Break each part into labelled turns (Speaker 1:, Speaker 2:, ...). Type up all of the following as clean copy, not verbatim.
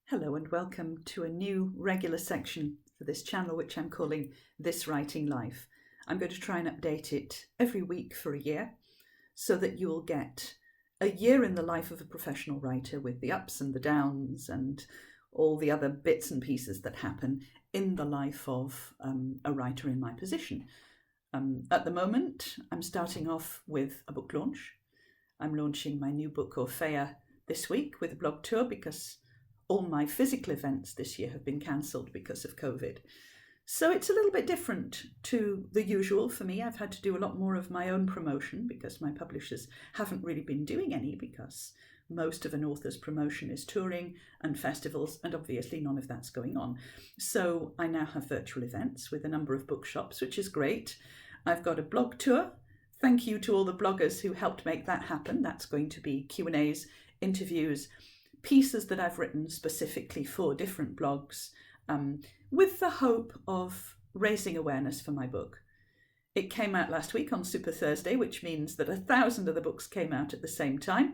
Speaker 1: Hello and welcome to a new regular section for this channel, which I'm calling This Writing Life. I'm going to try and update it every week for a year so that you will get a year in the life of a professional writer with the ups and the downs and all the other bits and pieces that happen in the life of a writer in my position. At the moment, I'm starting off with a book launch. I'm launching my new book, Orfeia, this week with a blog tour because all my physical events this year have been cancelled because of COVID. So it's a little bit different to the usual for me. I've had to do a lot more of my own promotion because my publishers haven't really been doing any, because most of an author's promotion is touring and festivals, and obviously none of that's going on. So I now have virtual events with a number of bookshops, which is great. I've got a blog tour. Thank you to all the bloggers who helped make that happen. That's going to be Q&As, interviews, pieces that I've written specifically for different blogs, with the hope of raising awareness for my book. It came out last week on Super Thursday, which means that 1,000 of the books came out at the same time,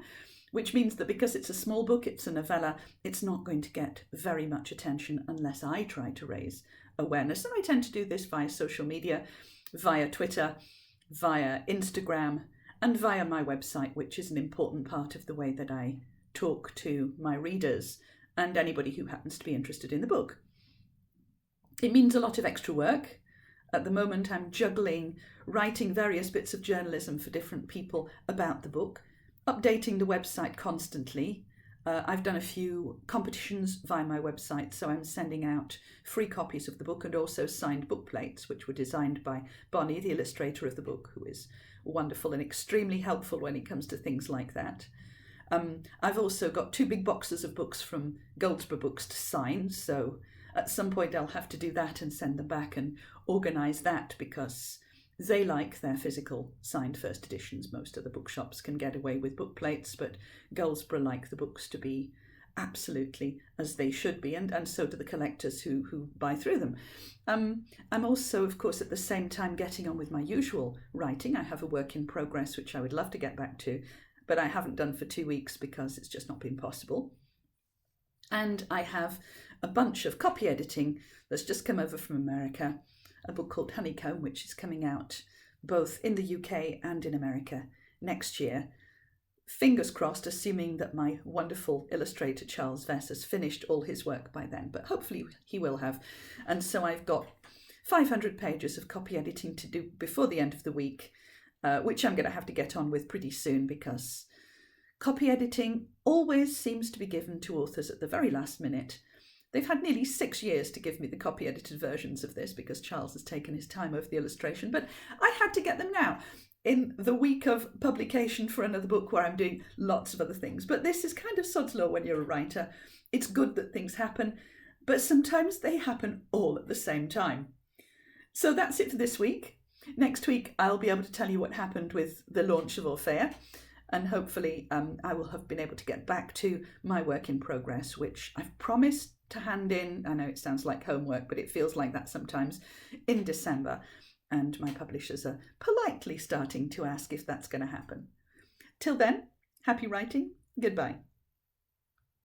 Speaker 1: which means that because it's a small book, it's a novella, it's not going to get very much attention unless I try to raise awareness. And I tend to do this via social media, via Twitter, via Instagram, and via my website, which is an important part of the way that I talk to my readers and anybody who happens to be interested in the book. It means a lot of extra work. At the moment, I'm juggling writing various bits of journalism for different people about the book, updating the website constantly. I've done a few competitions via my website, so I'm sending out free copies of the book and also signed book plates, which were designed by Bonnie, the illustrator of the book, who is wonderful and extremely helpful when it comes to things like that. I've also got 2 big boxes of books from Goldsborough Books to sign, so at some point I'll have to do that and send them back and organise that, because they like their physical signed first editions. Most of the bookshops can get away with book plates, but Goldsborough like the books to be absolutely as they should be, and so do the collectors who buy through them. I'm also, of course, at the same time getting on with my usual writing. I have a work in progress which I would love to get back to, but I haven't done for 2 weeks because it's just not been possible. And I have a bunch of copy editing that's just come over from America, a book called Honeycomb, which is coming out both in the UK and in America next year. Fingers crossed, assuming that my wonderful illustrator Charles Vess has finished all his work by then, but hopefully he will have. And so I've got 500 pages of copy editing to do before the end of the week, which I'm going to have to get on with pretty soon, because copy editing always seems to be given to authors at the very last minute. They've had nearly 6 years to give me the copy edited versions of this because Charles has taken his time over the illustration, but I had to get them now in the week of publication for another book where I'm doing lots of other things. But this is kind of sod's law when you're a writer. It's good that things happen, but sometimes they happen all at the same time. So that's it for this week. Next week, I'll be able to tell you what happened with the launch of Orfeia, and hopefully I will have been able to get back to my work in progress, which I've promised to hand in. I know it sounds like homework, but it feels like that sometimes, in December. And my publishers are politely starting to ask if that's going to happen. Till then, happy writing. Goodbye.